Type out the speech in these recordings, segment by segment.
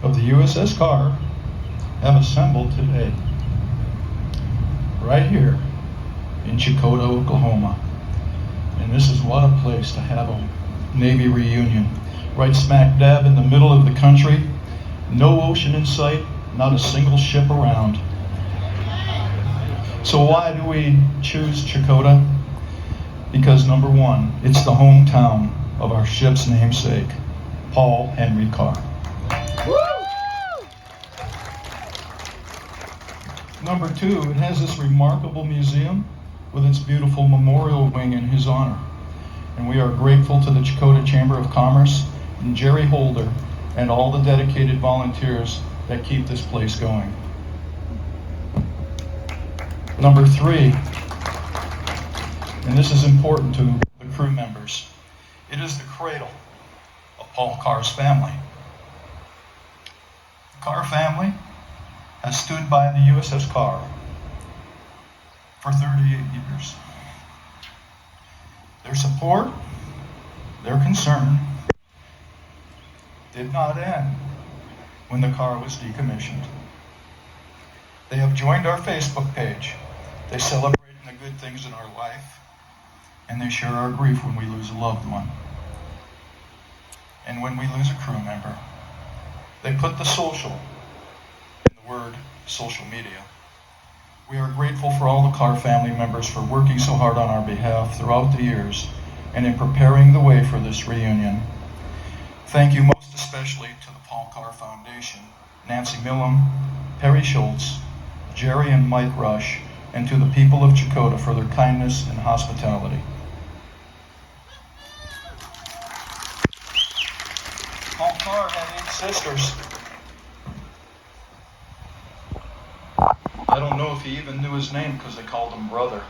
of the USS CARR have assembled today, right here in Checotah, Oklahoma. And this is what a place to have a Navy reunion. Right smack dab in the middle of the country, no ocean in sight, not a single ship around. So why do we choose Checotah? Because number one, it's the hometown of our ship's namesake, Paul Henry Carr. Number two, it has this remarkable museum with its beautiful memorial wing in his honor. And we are grateful to the Checotah Chamber of Commerce and Jerry Holder and all the dedicated volunteers that keep this place going. Number three, and this is important to the crew members, it is the cradle of Paul Carr's family. The Carr family has stood by the USS CARR for 38 years. Their support, their concern, did not end when the CARR was decommissioned. They have joined our Facebook page. They celebrate the good things in our life, and they share our grief when we lose a loved one. And when we lose a crew member, they put the social in the word social media. We are grateful for all the CARR family members for working so hard on our behalf throughout the years and in preparing the way for this reunion. Thank you most especially to the Paul Carr Foundation, Nancy Millam, Perry Schultz, Jerry and Mike Rush, and to the people of Checotah for their kindness and hospitality. Paul Carr had 8 sisters. I don't know if he even knew his name because they called him brother.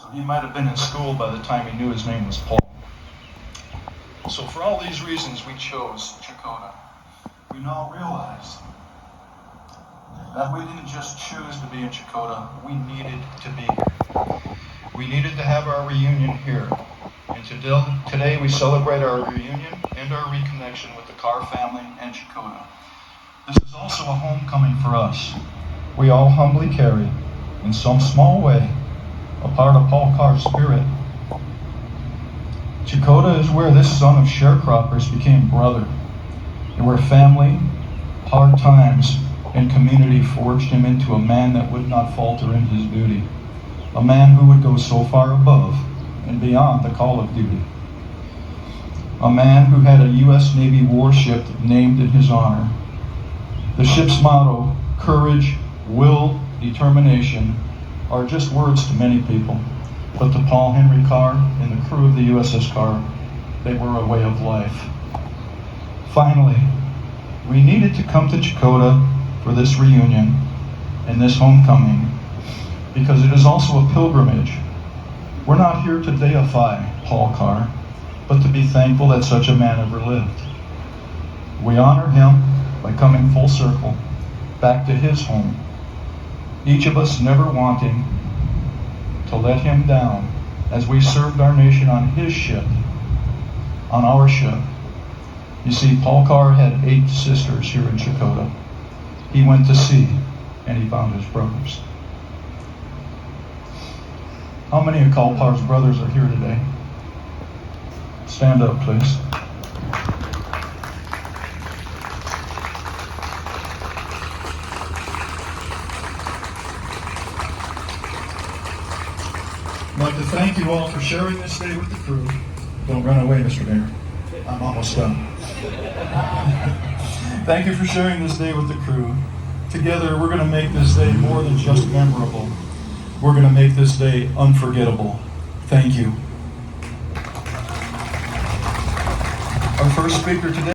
So he might have been in school by the time he knew his name was Paul. So for all these reasons we chose Checotah. We now realize that we didn't just choose to be in Checotah, we needed to be here. We needed to have our reunion here. And today we celebrate our reunion and our reconnection with the Carr family and Checotah. This is also a homecoming for us. We all humbly carry, in some small way, a part of Paul Carr's spirit. Checotah is where this son of sharecroppers became brother, and where family, hard times, and community forged him into a man that would not falter in his duty, a man who would go so far above and beyond the call of duty, a man who had a U.S. Navy warship named in his honor. The ship's motto, courage, will, determination, are just words to many people, but to Paul Henry Carr and the crew of the USS CARR, they were a way of life. Finally, we needed to come to Checotah for this reunion and this homecoming because it is also a pilgrimage. We're not here to deify Paul Carr, but to be thankful that such a man ever lived. We honor him by coming full circle back to his home, each of us never wanting to let him down as we served our nation on his ship, on our ship. You see, Paul Carr had 8 sisters here in Checotah. He went to sea and he found his brothers. How many of Paul Carr's brothers are here today? Stand up, please. I'd like to thank you all for sharing this day with the crew. Don't run away, Mr. Mayor. I'm almost done. Thank you for sharing this day with the crew. Together, we're going to make this day more than just memorable. We're going to make this day unforgettable. Thank you. Our first speaker today